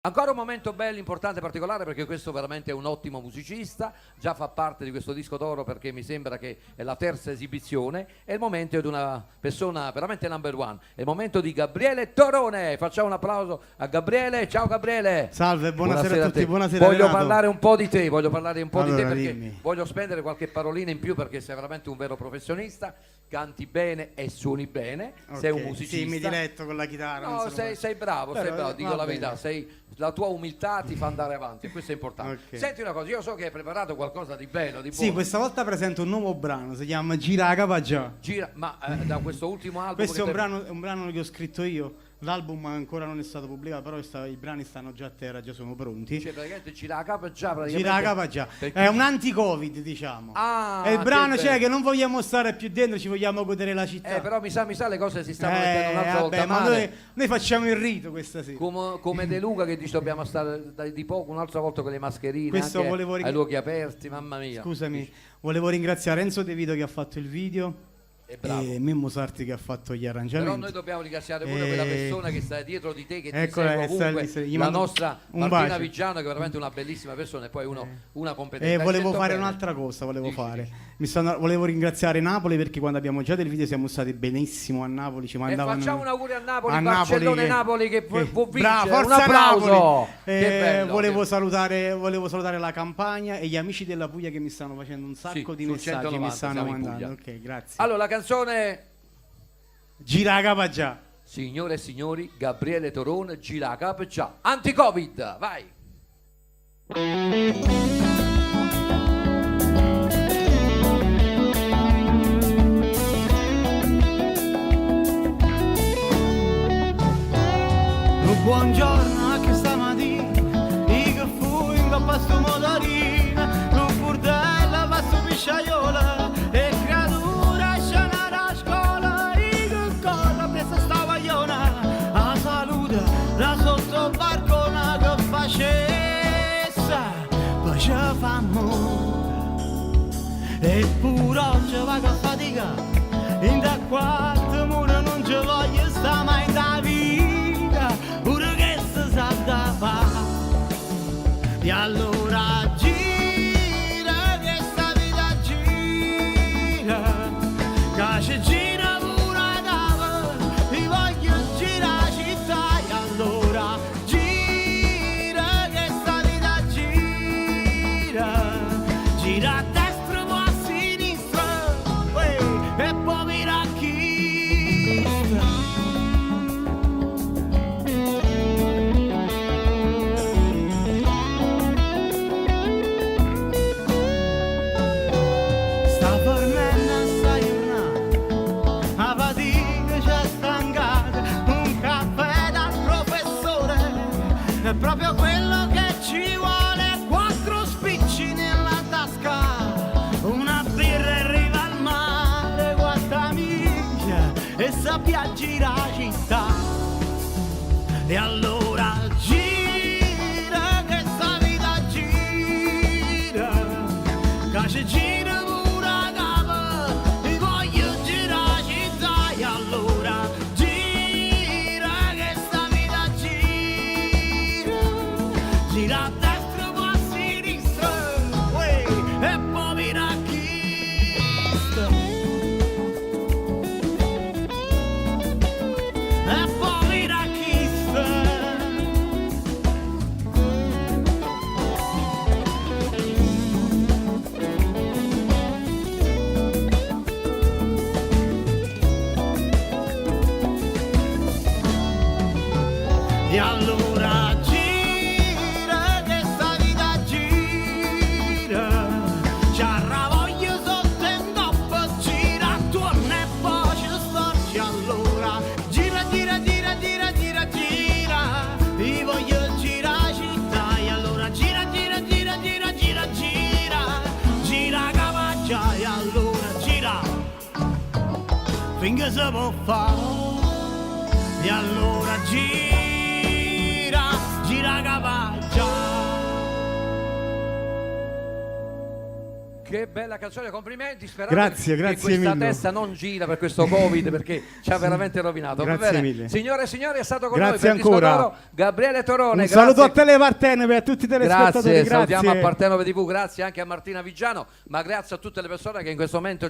Ancora un momento bello, importante, particolare, perché questo veramente è un ottimo musicista, già fa parte di questo disco d'oro perché mi sembra che è la terza esibizione. È il momento di una persona veramente number one, è il momento di Gabriele Torone. Facciamo un applauso a Gabriele. Ciao Gabriele. Salve, buonasera a tutti, buonasera Voglio Renato. parlare un po' di te, Allora, perché dimmi. voglio spendere qualche parolina in più perché sei veramente un vero professionista, canti bene e suoni bene, sei un Ok, musicista. Sì, mi diletto con la chitarra. non No, sono- sei bravo, Però, sei bravo, dico va la bene. verità, la tua umiltà ti fa andare avanti e questo è importante. Ok. Senti una cosa, io so che hai preparato qualcosa di bello, di buono. Sì, questa volta presento un nuovo brano, si chiama Gira la capa già. Gira, ma da questo ultimo album Questo è che un brano che ho scritto io. L'album ancora non è stato pubblicato, però i brani stanno già a terra, già sono pronti. cioè, praticamente gira la capa già praticamente. Gira la capa già. Perché- È un anti-Covid, diciamo. Ah, è il brano, che cioè, bello. che non vogliamo stare più dentro, ci vogliamo godere la città. Però mi sa le cose si stanno mettendo un'altra vabbè, volta ma male. noi facciamo il rito questa sera. Come De Luca che dice dobbiamo stare di poco un'altra volta con le mascherine Questo anche volevo ai luoghi aperti, mamma mia. Scusami, volevo ringraziare Enzo De Vito che ha fatto il video È bravo. e Mimmo Sarti che ha fatto gli Però arrangiamenti. noi dobbiamo ringraziare pure quella persona che sta dietro di te, che ti Eccola, segue che sta ovunque, lì, gli la mando nostra un Martina bacio. Vigiano, che è veramente una bellissima persona e poi una competente. E Hai volevo scelto fare bene. un'altra cosa, Dici. volevo ringraziare Napoli perché quando abbiamo girato il video siamo stati benissimo a Napoli, ci E mandavano facciamo un augurio a Napoli, a Barcellona e che- Napoli che può vincere. Bravo, Un forza applauso. Napoli! Che bello, volevo che- salutare la Campania e gli amici della Puglia che mi stanno facendo un sacco Sì, di sul messaggi, 190 mi stanno siamo in mandando. Puglia. Ok, grazie. Allora, la canzone, Gira la capa già. signore e signori, Gabriele Torone, gira la capa già. Anti-Covid, vai. Buongiorno a che stamattina, io che fui in coppa a sto motorino, lo burdello va su pisciaiola, e creatura scena da scuola, io che corro presso sta guagliona, a salute da sotto barcona che facessa, poi ci fa amore, eppure oggi va che fatica, in da quattro mura non ci voglio sta mai in da vita, pure che si sa da fa. E allora gira, che sta vita gira, che ci gira pure cava, mi voglio girare città. E allora gira, che sta vita gira, gira a destra o a sinistra, e poi mira chi sta. Sta fornendo assai una, a fatica c'è stancata, un caffè dal professore, è proprio quello che ci vuole, quattro spicci nella tasca, una birra e riva al mare, quattro amici e sappia girare la città. E allora gira, che sta vita gira, che ci gira pure a capo, mi voglio girare la città. E allora gira, che sta vita gira, gira a destra o a sinistra, e poi mira chi sta. E poi mira chi sta. E allora gira, che sta vita gira, ci arravoglio sotto in coppa, gira attorno e poi ci storci. Allora gira, gira, gira, gira, gira, gira, vi voglio girare città. E allora gira, gira, gira, gira, gira, gira, gira cavaggia. E allora gira, finché si può fare. E allora gira, gira cavaggia. Che bella canzone, complimenti, sperando Grazie che questa mille. testa non gira per questo Covid perché ci ha veramente rovinato. Va Grazie bene. mille. Signore e signori, è stato con Grazie noi per Disco ancora. d'Oro Gabriele Torone. Un saluto a grazie. Telepartenove e a tutti i telespettatori. Grazie, salutiamo a Grazie. Partenove TV, grazie anche a Martina Vigiano, ma grazie a tutte le persone che in questo momento